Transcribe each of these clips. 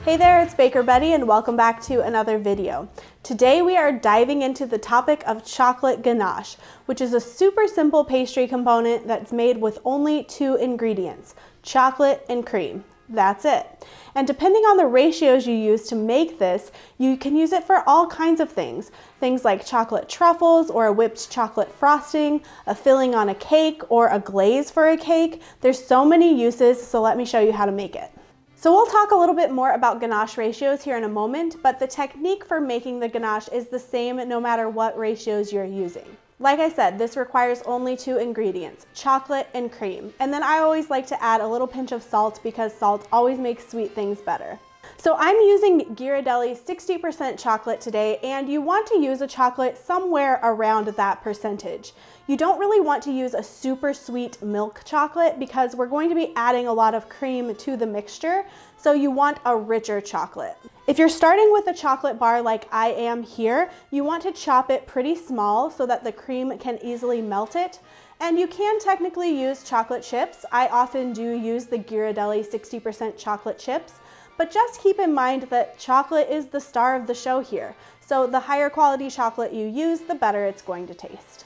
Hey there, it's Baker Betty and welcome back to another video. Today we are diving into the topic of chocolate ganache, which is a super simple pastry component that's made with only 2 ingredients, chocolate and cream. That's it. And depending on the ratios you use to make this, you can use it for all kinds of things. Things like chocolate truffles or a whipped chocolate frosting, a filling on a cake, or a glaze for a cake. There's so many uses, so let me show you how to make it. So we'll talk a little bit more about ganache ratios here in a moment, but the technique for making the ganache is the same no matter what ratios you're using. Like I said, this requires only 2 ingredients, chocolate and cream. And then I always like to add a little pinch of salt because salt always makes sweet things better. So I'm using Ghirardelli 60% chocolate today, and you want to use a chocolate somewhere around that percentage. You don't really want to use a super sweet milk chocolate because we're going to be adding a lot of cream to the mixture, so you want a richer chocolate. If you're starting with a chocolate bar like I am here, you want to chop it pretty small so that the cream can easily melt it. And you can technically use chocolate chips. I often do use the Ghirardelli 60% chocolate chips. But just keep in mind that chocolate is the star of the show here. So the higher quality chocolate you use, the better it's going to taste.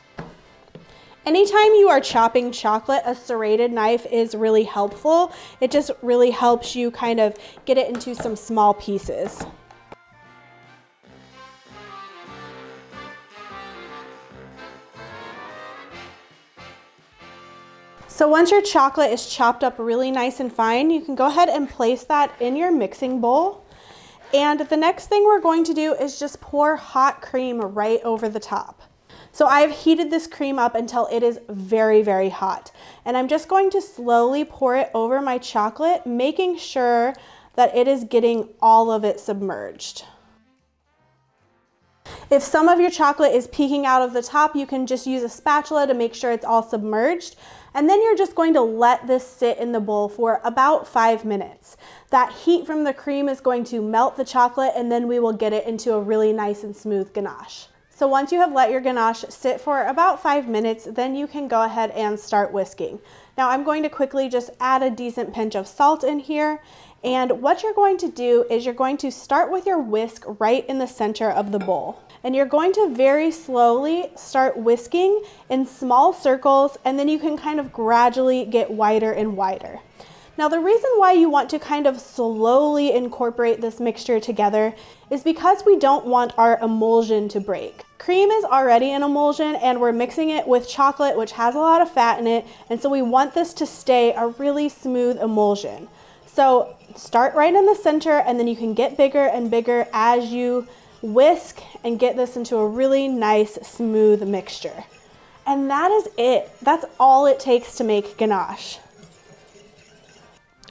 Anytime you are chopping chocolate, a serrated knife is really helpful. It just really helps you kind of get it into some small pieces. So once your chocolate is chopped up really nice and fine, you can go ahead and place that in your mixing bowl. And the next thing we're going to do is just pour hot cream right over the top. So I've heated this cream up until it is very, very hot. And I'm just going to slowly pour it over my chocolate, making sure that it is getting all of it submerged. If some of your chocolate is peeking out of the top, you can just use a spatula to make sure it's all submerged. And then you're just going to let this sit in the bowl for about 5 minutes. That heat from the cream is going to melt the chocolate, and then we will get it into a really nice and smooth ganache. So once you have let your ganache sit for about 5 minutes, then you can go ahead and start whisking. Now I'm going to quickly just add a decent pinch of salt in here. And what you're going to do is you're going to start with your whisk right in the center of the bowl. And you're going to very slowly start whisking in small circles, and then you can kind of gradually get wider and wider. Now the reason why you want to kind of slowly incorporate this mixture together is because we don't want our emulsion to break. Cream is already an emulsion and we're mixing it with chocolate, which has a lot of fat in it, and so we want this to stay a really smooth emulsion. So start right in the center, and then you can get bigger and bigger as you whisk and get this into a really nice smooth mixture. And that is it. That's all it takes to make ganache.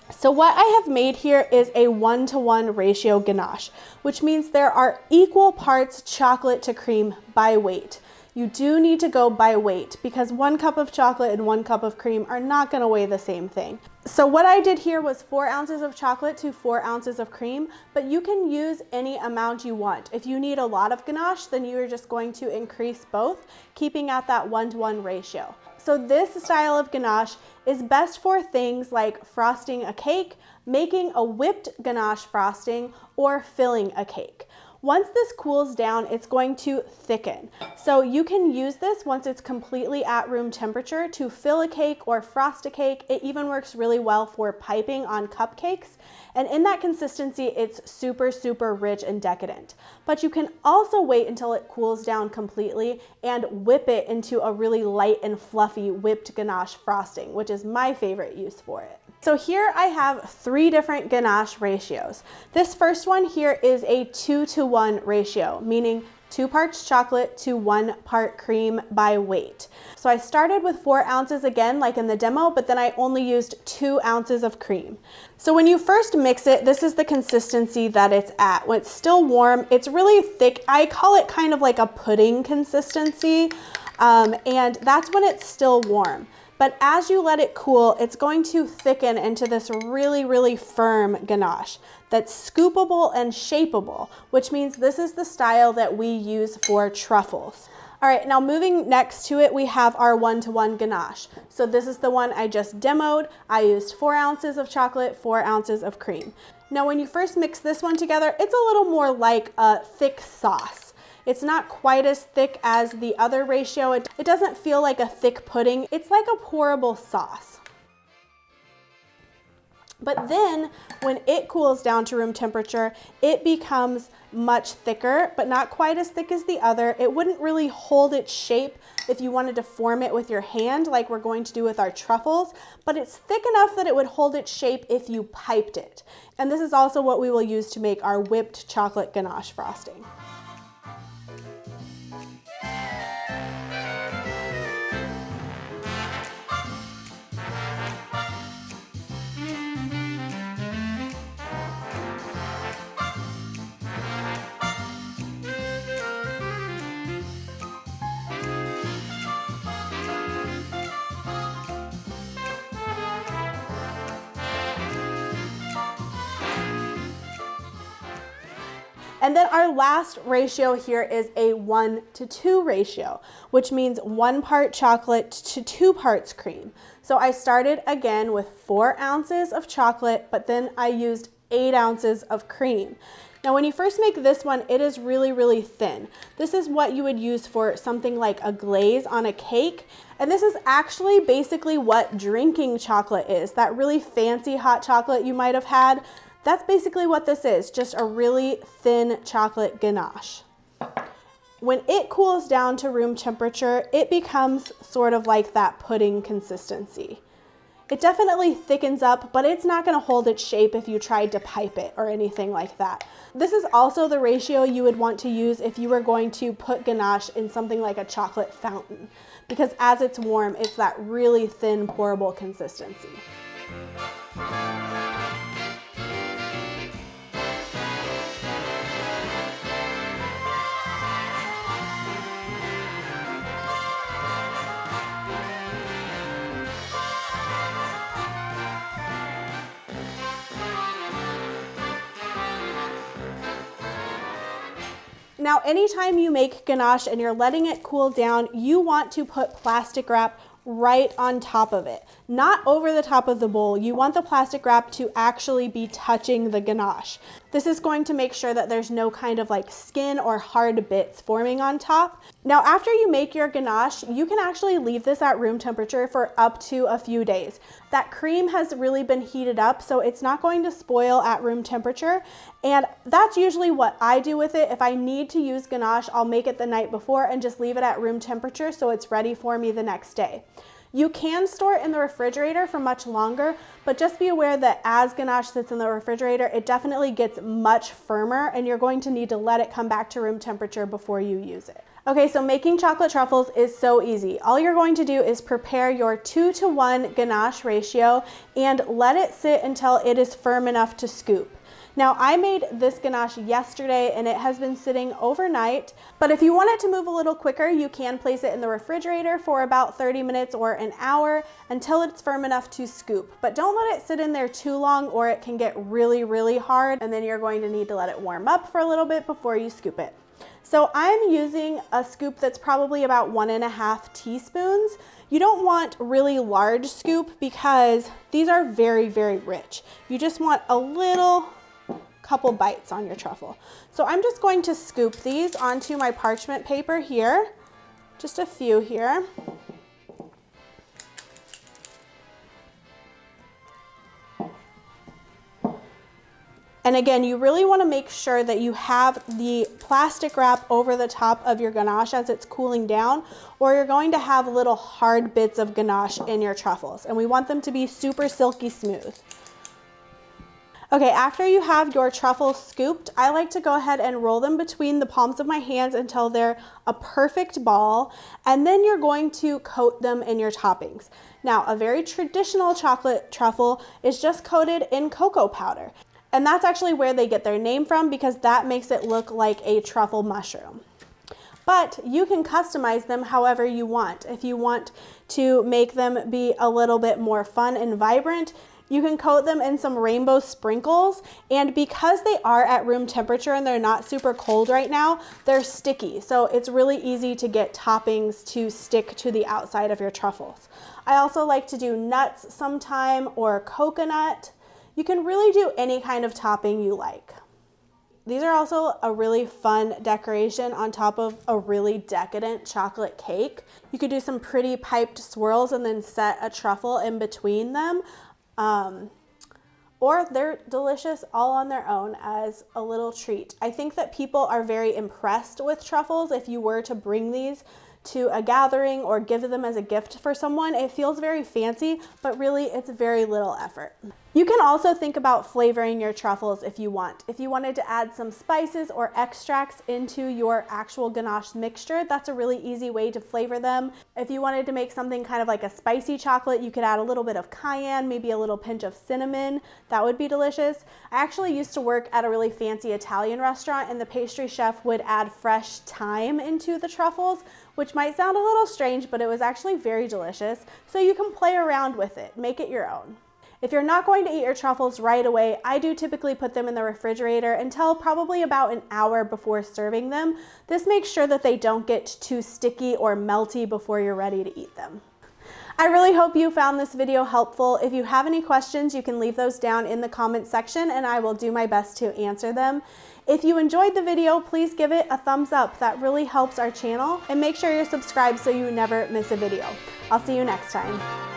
So what I have made here is a 1-to-1 ratio ganache, which means there are equal parts chocolate to cream by weight. You do need to go by weight because 1 cup of chocolate and 1 cup of cream are not going to weigh the same thing. So what I did here was 4 ounces of chocolate to 4 ounces of cream, but you can use any amount you want. If you need a lot of ganache, then you are just going to increase both, keeping at that 1-to-1 ratio. So this style of ganache is best for things like frosting a cake, making a whipped ganache frosting, or filling a cake. Once this cools down, it's going to thicken. So you can use this once it's completely at room temperature to fill a cake or frost a cake. It even works really well for piping on cupcakes. And in that consistency, it's super, super rich and decadent. But you can also wait until it cools down completely and whip it into a really light and fluffy whipped ganache frosting, which is my favorite use for it. So here I have 3 different ganache ratios. This first one here is a 2-to-1 ratio, meaning 2 parts chocolate to 1 part cream by weight. So I started with 4 ounces again, like in the demo, but then I only used 2 ounces of cream. So when you first mix it, this is the consistency that it's at. When it's still warm, it's really thick. I call it kind of like a pudding consistency, and that's when it's still warm. But as you let it cool, it's going to thicken into this really, really firm ganache that's scoopable and shapeable, which means this is the style that we use for truffles. All right, now moving next to it, we have our 1-to-1 ganache. So this is the one I just demoed. I used 4 ounces of chocolate, 4 ounces of cream. Now when you first mix this one together, it's a little more like a thick sauce. It's not quite as thick as the other ratio. It doesn't feel like a thick pudding. It's like a pourable sauce. But then when it cools down to room temperature, it becomes much thicker, but not quite as thick as the other. It wouldn't really hold its shape if you wanted to form it with your hand like we're going to do with our truffles, but it's thick enough that it would hold its shape if you piped it. And this is also what we will use to make our whipped chocolate ganache frosting. And then our last ratio here is a 1-to-2 ratio, which means 1 part chocolate to 2 parts cream. So I started again with 4 ounces of chocolate, but then I used 8 ounces of cream. Now when you first make this one, it is really, really thin. This is what you would use for something like a glaze on a cake. And this is actually basically what drinking chocolate is, that really fancy hot chocolate you might have had. That's basically what this is, just a really thin chocolate ganache. When it cools down to room temperature, it becomes sort of like that pudding consistency. It definitely thickens up, but it's not going to hold its shape if you tried to pipe it or anything like that. This is also the ratio you would want to use if you were going to put ganache in something like a chocolate fountain, because as it's warm, it's that really thin pourable consistency. Now, anytime you make ganache and you're letting it cool down, you want to put plastic wrap right on top of it, not over the top of the bowl. You want the plastic wrap to actually be touching the ganache. This is going to make sure that there's no kind of like skin or hard bits forming on top. Now, after you make your ganache, you can actually leave this at room temperature for up to a few days. That cream has really been heated up, so it's not going to spoil at room temperature. And that's usually what I do with it. If I need to use ganache, I'll make it the night before and just leave it at room temperature so it's ready for me the next day. You can store it in the refrigerator for much longer, but just be aware that as ganache sits in the refrigerator, it definitely gets much firmer and you're going to need to let it come back to room temperature before you use it. Okay, so making chocolate truffles is so easy. All you're going to do is prepare your 2-to-1 ganache ratio and let it sit until it is firm enough to scoop. Now, I made this ganache yesterday and it has been sitting overnight, but if you want it to move a little quicker, you can place it in the refrigerator for about 30 minutes or an hour until it's firm enough to scoop. But don't let it sit in there too long or it can get really, really hard, and then you're going to need to let it warm up for a little bit before you scoop it. So I'm using a scoop that's probably about 1.5 teaspoons. You don't want really large scoop because these are very, very rich. You just want a little couple bites on your truffle. So I'm just going to scoop these onto my parchment paper here, just a few here. And again, you really want to make sure that you have the plastic wrap over the top of your ganache as it's cooling down, or you're going to have little hard bits of ganache in your truffles, and we want them to be super silky smooth. Okay, after you have your truffles scooped, I like to go ahead and roll them between the palms of my hands until they're a perfect ball, and then you're going to coat them in your toppings. Now, a very traditional chocolate truffle is just coated in cocoa powder, and that's actually where they get their name from because that makes it look like a truffle mushroom. But you can customize them however you want. If you want to make them be a little bit more fun and vibrant, You can coat them in some rainbow sprinkles, and because they are at room temperature and they're not super cold right now, they're sticky. So it's really easy to get toppings to stick to the outside of your truffles. I also like to do nuts sometime or coconut. You can really do any kind of topping you like. These are also a really fun decoration on top of a really decadent chocolate cake. You could do some pretty piped swirls and then set a truffle in between them. Or they're delicious all on their own as a little treat. I think that people are very impressed with truffles. If you were to bring these to a gathering or give them as a gift for someone, it feels very fancy, but really it's very little effort. You can also think about flavoring your truffles if you want. If you wanted to add some spices or extracts into your actual ganache mixture, that's a really easy way to flavor them. If you wanted to make something kind of like a spicy chocolate, you could add a little bit of cayenne, maybe a little pinch of cinnamon. That would be delicious. I actually used to work at a really fancy Italian restaurant, and the pastry chef would add fresh thyme into the truffles, which might sound a little strange, but it was actually very delicious. So you can play around with it, make it your own. If you're not going to eat your truffles right away, I do typically put them in the refrigerator until probably about an hour before serving them. This makes sure that they don't get too sticky or melty before you're ready to eat them. I really hope you found this video helpful. If you have any questions, you can leave those down in the comments section and I will do my best to answer them. If you enjoyed the video, please give it a thumbs up. That really helps our channel, and make sure you're subscribed so you never miss a video. I'll see you next time.